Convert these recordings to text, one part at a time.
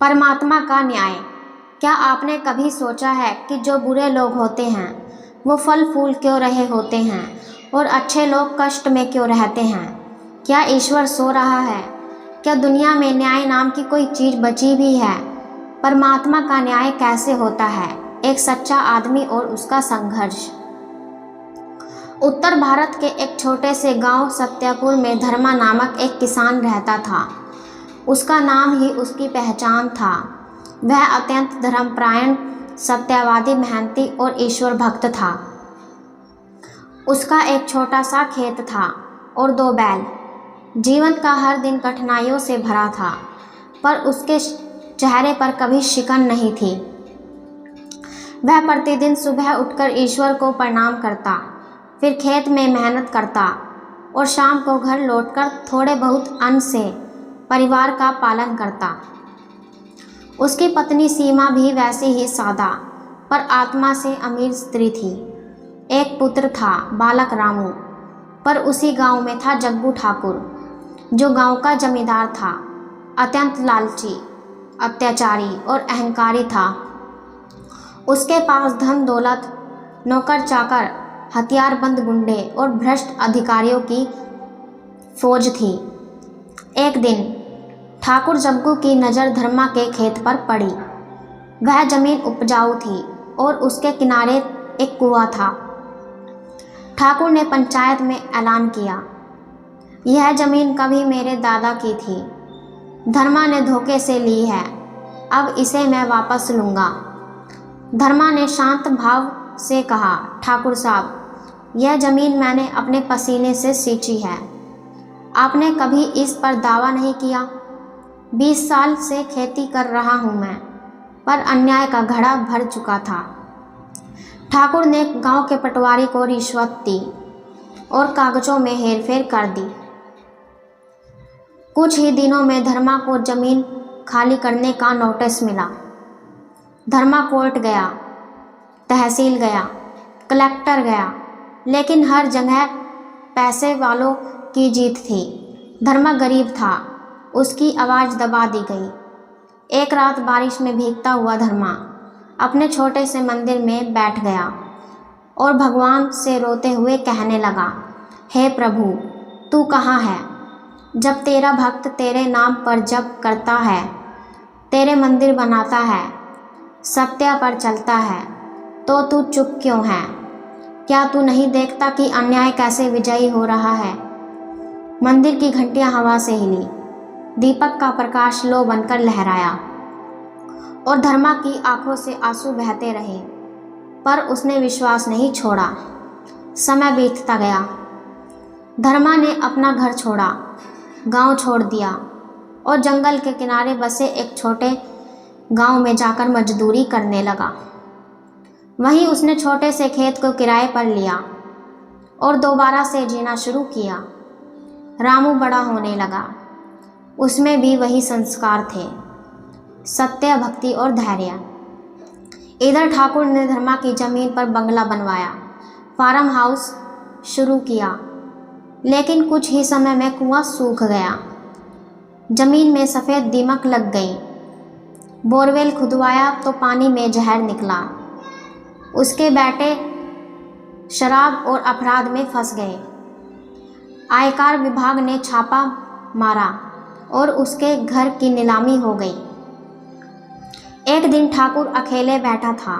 परमात्मा का न्याय। क्या आपने कभी सोचा है कि जो बुरे लोग होते हैं वो फल फूल क्यों रहे होते हैं और अच्छे लोग कष्ट में क्यों रहते हैं? क्या ईश्वर सो रहा है? क्या दुनिया में न्याय नाम की कोई चीज़ बची भी है? परमात्मा का न्याय कैसे होता है? एक सच्चा आदमी और उसका संघर्ष। उत्तर भारत के एक छोटे से गांव सत्यापुर में धर्मा नामक एक किसान रहता था। उसका नाम ही उसकी पहचान था। वह अत्यंत धर्मपरायण, सत्यवादी, मेहनती और ईश्वर भक्त था। उसका एक छोटा सा खेत था और 2 बैल। जीवन का हर दिन कठिनाइयों से भरा था, पर उसके चेहरे पर कभी शिकन नहीं थी। वह प्रतिदिन सुबह उठकर ईश्वर को प्रणाम करता, फिर खेत में मेहनत करता और शाम को घर लौटकर थोड़े बहुत अन्न से परिवार का पालन करता। उसकी पत्नी सीमा भी वैसी ही सादा पर आत्मा से अमीर स्त्री थी। एक पुत्र था, बालक रामू। पर उसी गांव में था जग्गू ठाकुर, जो गांव का जमींदार था। अत्यंत लालची, अत्याचारी और अहंकारी था। उसके पास धन दौलत, नौकर चाकर, हथियारबंद गुंडे और भ्रष्ट अधिकारियों की फौज थी। एक दिन ठाकुर जग्गू की नज़र धर्मा के खेत पर पड़ी। वह जमीन उपजाऊ थी और उसके किनारे एक कुआं था। ठाकुर ने पंचायत में ऐलान किया, यह जमीन कभी मेरे दादा की थी, धर्मा ने धोखे से ली है, अब इसे मैं वापस लूँगा। धर्मा ने शांत भाव से कहा, ठाकुर साहब, यह ज़मीन मैंने अपने पसीने से सींची है। आपने कभी इस पर दावा नहीं किया। 20 साल से खेती कर रहा हूँ मैं, पर अन्याय का घड़ा भर चुका था। ठाकुर ने गांव के पटवारी को रिश्वत दी और कागजों में हेरफेर कर दी। कुछ ही दिनों में धर्मा को जमीन खाली करने का नोटिस मिला। धर्मा कोर्ट गया, तहसील गया, कलेक्टर गया, लेकिन हर जगह पैसे वालों की जीत थी। धर्मा गरीब था, उसकी आवाज़ दबा दी गई। एक रात बारिश में भीगता हुआ धर्मा अपने छोटे से मंदिर में बैठ गया और भगवान से रोते हुए कहने लगा, हे प्रभु, तू कहाँ है? जब तेरा भक्त तेरे नाम पर जप करता है, तेरे मंदिर बनाता है, सत्य पर चलता है, तो तू चुप क्यों है? क्या तू नहीं देखता कि अन्याय कैसे विजयी हो रहा है? मंदिर की घंटियां हवा से हिली, दीपक का प्रकाश लो बनकर लहराया और धर्मा की आंखों से आंसू बहते रहे, पर उसने विश्वास नहीं छोड़ा। समय बीतता गया। धर्मा ने अपना घर छोड़ा, गांव छोड़ दिया और जंगल के किनारे बसे एक छोटे गांव में जाकर मजदूरी करने लगा। वहीं उसने छोटे से खेत को किराए पर लिया और दोबारा से जीना शुरू किया। रामू बड़ा होने लगा। उसमें भी वही संस्कार थे, सत्य, भक्ति और धैर्य। इधर ठाकुर ने धर्मा की जमीन पर बंगला बनवाया, फार्म हाउस शुरू किया, लेकिन कुछ ही समय में कुआं सूख गया। जमीन में सफ़ेद दीमक लग गई। बोरवेल खुदवाया तो पानी में जहर निकला। उसके बेटे शराब और अपराध में फंस गए। आयकर विभाग ने छापा मारा और उसके घर की नीलामी हो गई। एक दिन ठाकुर अकेले बैठा था।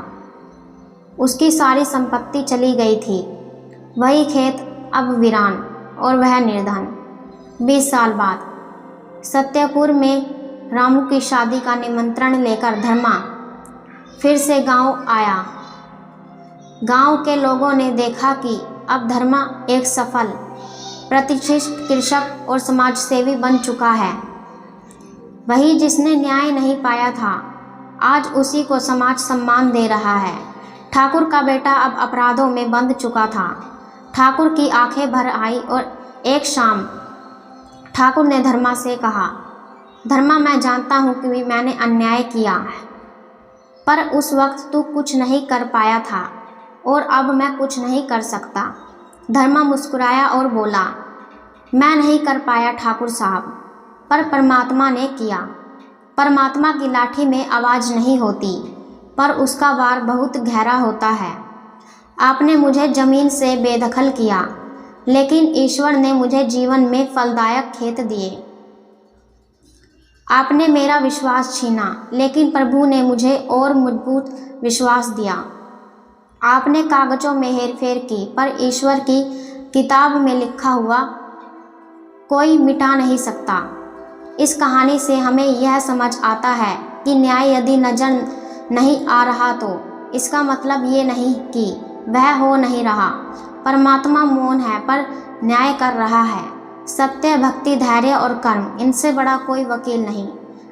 उसकी सारी संपत्ति चली गई थी। वही खेत अब वीरान और वह निर्धन। 20 साल बाद सत्यपुर में रामू की शादी का निमंत्रण लेकर धर्मा फिर से गांव आया। गांव के लोगों ने देखा कि अब धर्मा एक सफल, प्रतिष्ठित कृषक और समाजसेवी बन चुका है। वही जिसने न्याय नहीं पाया था, आज उसी को समाज सम्मान दे रहा है। ठाकुर का बेटा अब अपराधों में बंध चुका था। ठाकुर की आंखें भर आई और एक शाम ठाकुर ने धर्मा से कहा, धर्मा, मैं जानता हूँ कि मैंने अन्याय किया है, पर उस वक्त तू कुछ नहीं कर पाया था और अब मैं कुछ नहीं कर सकता। धर्मा मुस्कुराया और बोला, मैं नहीं कर पाया ठाकुर साहब, पर परमात्मा ने किया। परमात्मा की लाठी में आवाज़ नहीं होती, पर उसका वार बहुत गहरा होता है। आपने मुझे ज़मीन से बेदखल किया, लेकिन ईश्वर ने मुझे जीवन में फलदायक खेत दिए। आपने मेरा विश्वास छीना, लेकिन प्रभु ने मुझे और मजबूत विश्वास दिया। आपने कागज़ों में हेरफेर की, पर ईश्वर की किताब में लिखा हुआ कोई मिटा नहीं सकता। इस कहानी से हमें यह समझ आता है कि न्याय यदि नज़र नहीं आ रहा तो इसका मतलब ये नहीं कि वह हो नहीं रहा। परमात्मा मौन है पर न्याय कर रहा है। सत्य, भक्ति, धैर्य और कर्म, इनसे बड़ा कोई वकील नहीं।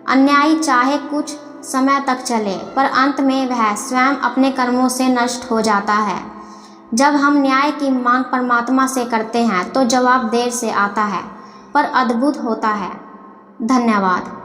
अन्यायी चाहे कुछ समय तक चले, पर अंत में वह स्वयं अपने कर्मों से नष्ट हो जाता है। जब हम न्याय की मांग परमात्मा से करते हैं तो जवाब देर से आता है, पर अद्भुत होता है। धन्यवाद।